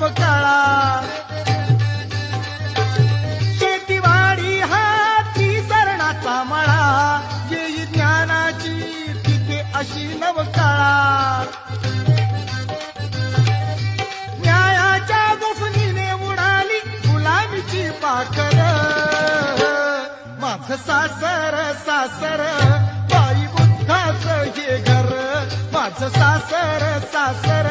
नवकाळा. शेतीवाडी हा त्रिसरणाचा मळा, येई ज्ञानाची तिथे अशी नवकाळा. न्यायाच्या गोफणीने उडाली गुलामीची पाखर. माझं सासर सासर बाई बुद्धाचं हे घर. माझं सासर सासर